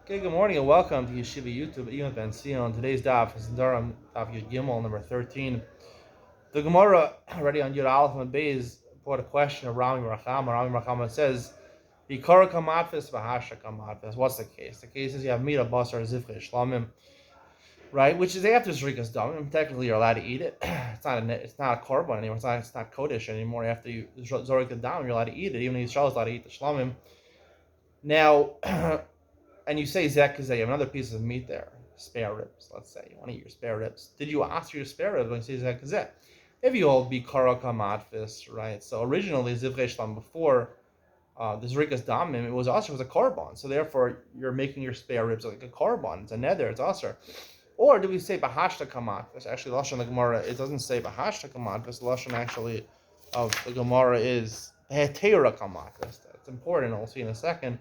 Okay, good morning and welcome to Yeshiva YouTube, Iyun Benzion. Today's daf is Nedarim, daf Yud Gimel, number 13. The Gemara, already on Yud Aleph and Beis, brought a question of Rami Rachama. Rami Rachama says, Bikara kamatfis, v'hasha kamatfis. What's the case? The case is you have mita basar zivche shlamim, right? Which is after Zrikas Damim. Technically, you're allowed to eat it. It's not a korban anymore. It's not kodesh anymore. After you zorik the dam, you're allowed to eat it. Even Yisrael is allowed to eat the shlamim. Now, and you say zek because you have another piece of meat there, spare ribs. Let's say you want to eat your spare ribs. Did you ask for your spare ribs when you say zek zek? If you hold bikara kamatfis, right? So originally zivrei shlam before the zrikas damim, it was a korban. So therefore you're making your spare ribs like a korban. It's a neder. It's aser. Or do we say bahashta kamatfis? Actually, lashon the Gemara it doesn't say bahashta kamatfis. Lashon actually of the Gemara is hetera kamatfis. That's important. We'll see in a second.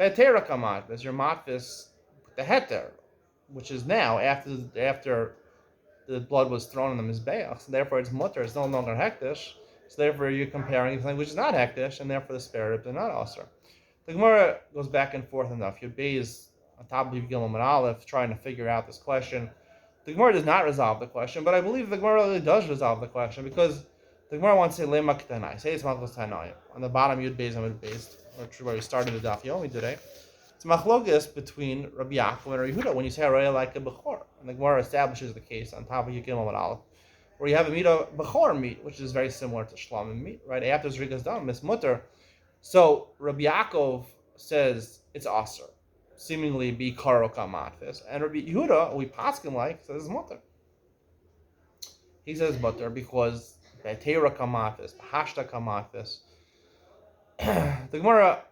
Hetera kamatvis, your matvis, the heter, which is now after the blood was thrown in the mizbeach, so therefore it's mutter, it's no longer hektish. So therefore you're comparing something which is not hektish, and therefore the spare ribs are not aser. The Gemara goes back and forth enough. Your Beis on top of Gimel and Aleph trying to figure out this question. The Gemara does not resolve the question, but I believe the Gemara really does resolve the question because the Gemara wants to say lema k'tanai. Say it's malchus tanai on the bottom Yud Beis and Yud Beis, where we started the daf yomi today. It's machlokes between Rabbi Yaakov and Rabbi Yehuda when you say araya like a bechor, and the Gemara establishes the case on top of Yud Gimel and Aleph, where you have a meat of bechor meat, which is very similar to shlamim meat, right? After zrikas dam, it's mutter. So Rabbi Yaakov says it's aser, seemingly be karo kamatvis, and Rabbi Yehuda, we paskin like, says it's mutter. He says mutter because Be'teira kamatvis, Hashta kamatvis. The Gemara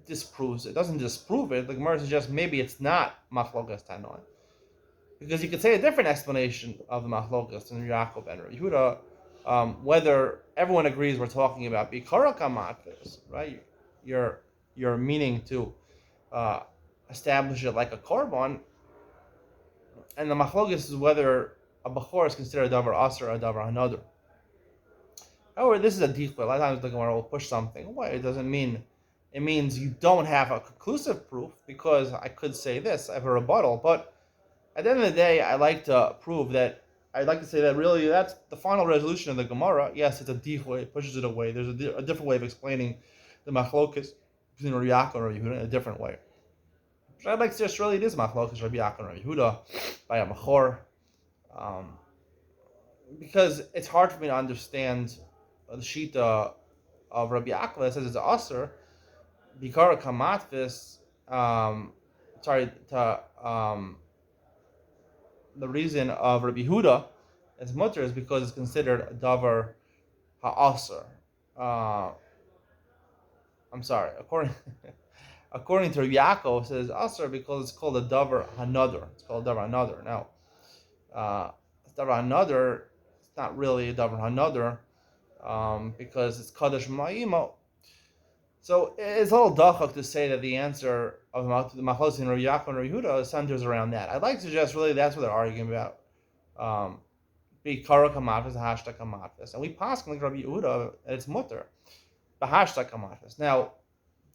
disproves it. Doesn't disprove it. The Gemara suggests maybe it's not machlokas tanoi, because you could say a different explanation of the machlokas in Yaakov and Rabbi Yehuda, whether everyone agrees we're talking about bikara kamatvis, right? You're meaning to establish it like a korban, and the machlokas is whether a bechor is considered a davar aser or a davar another. However, this is a deep. A lot of times the Gemara will push something away. It doesn't mean, it means you don't have a conclusive proof, because I could say this, I have a rebuttal, but at the end of the day, I'd like to say that really that's the final resolution of the Gemara. Yes, it's a deep way, it pushes it away. There's a different way of explaining the machlokas between Rabbi Yaakov and Rabbi Yehuda in a different way. So I'd like to suggest really it is machlokas Rabbi Yaakov and Rabbi Yehuda by a machor, because it's hard for me to understand the shita of Rabbi Yaakov that says it's aser, bikara kamatvis. The reason of Rabbi Yehuda as mutter is because it's considered a davar ha'aser. According to Rabbi Yaakov, it says aser because it's called a davar hanother. It's called a davar hanother. Now, davar hanother, it's not really a davar hanother. Because it's Kaddish Ma'imo. So it's a little dachak to say that the answer of the Machlos in Rabbi Yaakov and Rabbi Yehuda centers around that. I'd like to suggest really that's what they're arguing about. Be kara kamatvis, hashta kamatvis. And we pass like Rabbi Yehuda, and it's mutter. Bahashta kamatvis. Now,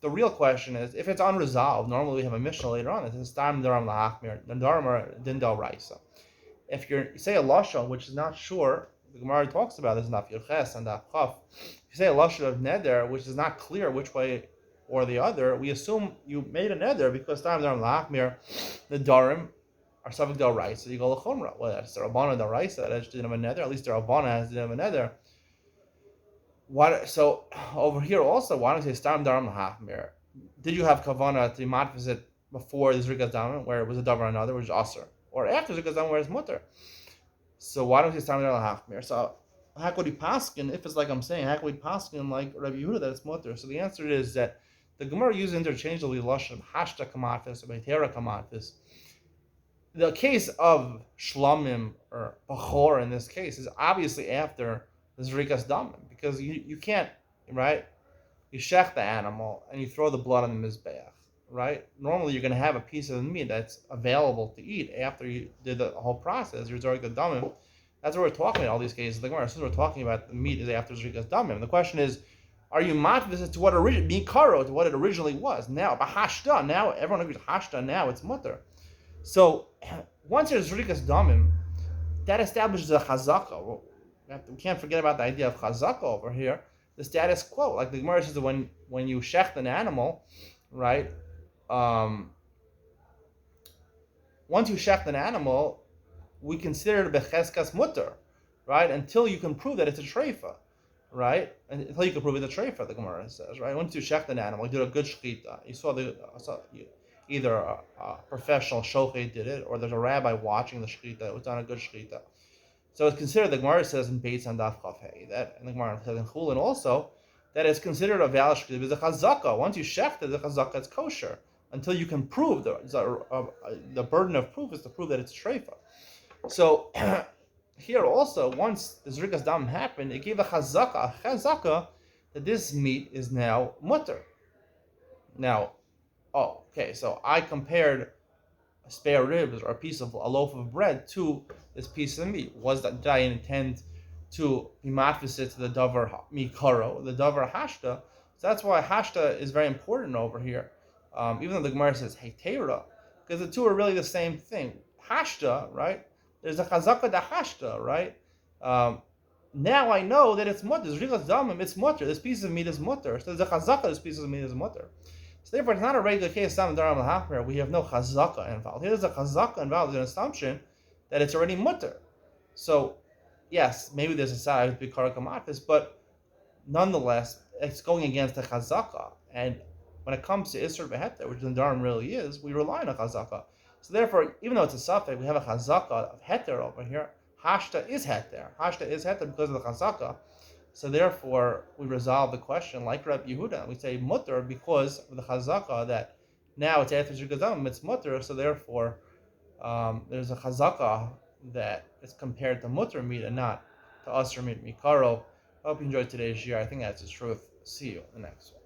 the real question is, if it's unresolved, normally we have a Mishnah later on, it says, Stam Nedarim lahachmir, Nedarim or Dindal Raisa. If you say a lashon which is not sure, the Gemara talks about this in Daf Yurches and Daf Chaf. If you say a lashon of neder, which is not clear which way or the other, we assume you made a neder because time Nedarim lahachmir, Nedarim are subject to right. So you go lechomra. Well, that's the Rabbana the right that didn't have a neder. At least the Rabbana has didn't have a neder. So over here also, why don't you say stam Nedarim lahachmir? Did you have kavana to matfis it before the zrikas damim, where it was a davar another, which is aser, or after zrikas damim, where it's mutter? So why don't you stand there lahachmir? So how could he paskin if it's like I'm saying? How could he paskin like Rabbi Yehuda that it's mutter? So the answer is that the Gemara uses interchangeably lashon hashta kamatvis or beitera kamatvis. The case of shlamim or bachor in this case is obviously after the zrikas damim, because you can't, right? You shech the animal and you throw the blood on the mizbeach, right? Normally you're going to have a piece of the meat that's available to eat after you did the whole process. You're zorik the damim. That's what we're talking about in all these cases. The Gemara says we're talking about the meat is after zrikas damim. The question is, are you matvis to what mikaro, to what it originally was? Now, hashta, now everyone agrees hashta, now it's mutter. So once there's rikas damim, that establishes a chazaka. We can't forget about the idea of chazaka over here. The status quo, like the Gemara says, that when you shecht an animal, right? Once you shecht an animal, we consider it becheskas mutter, right? Until you can prove that it's a treifa, right? Until you can prove it's a treifa, the Gemara says, right? Once you shecht an animal, you did a good shechita. You saw either a professional shochet did it, or there's a rabbi watching the shechita. It was done a good shechita. So it's considered, the Gemara says in Beis on Daf Chaf Hey, that, and the Gemara says in Chulin also, that it's considered a valid shechita because the chazaka, once you shecht it, the chazaka is kosher. Until you can prove, the burden of proof is to prove that it's treifa. So here also, once the zrikas dam happened, it gave a chazaka that this meat is now mutter. Now, so I compared spare ribs or a loaf of bread to this piece of meat. Did I intend to be matfisit to the davar mikaro, the davar hashta? So that's why hashta is very important over here. Even though the Gemara says heitera, because the two are really the same thing. Hashta, right? There's a chazaka da hashta, right? Now I know that it's mutter. Zrikas damim, it's mutter. This piece of meat is mutter. So there's a chazaka. This piece of meat is mutter. So therefore, it's not a regular case. We have no chazaka involved. Here's a chazaka involved. There's an assumption that it's already mutter. So yes, maybe there's a side with bikara kamatis, but nonetheless, it's going against the chazaka. And when it comes to Isser Beheter, which the Nedarim really is, we rely on a chazaka. So therefore, even though it's a suffix, we have a chazaka of heter over here. Hashta is heter. Hashta is heter because of the chazaka. So therefore, we resolve the question like Rabbi Yehuda. We say mutter because of the chazaka that now it's after Zrikazam, it's mutter. So therefore, there's a chazaka that is compared to mutter meat and not to Asr meat mikaro. I hope you enjoyed today's year. I think that's the truth. See you in the next one.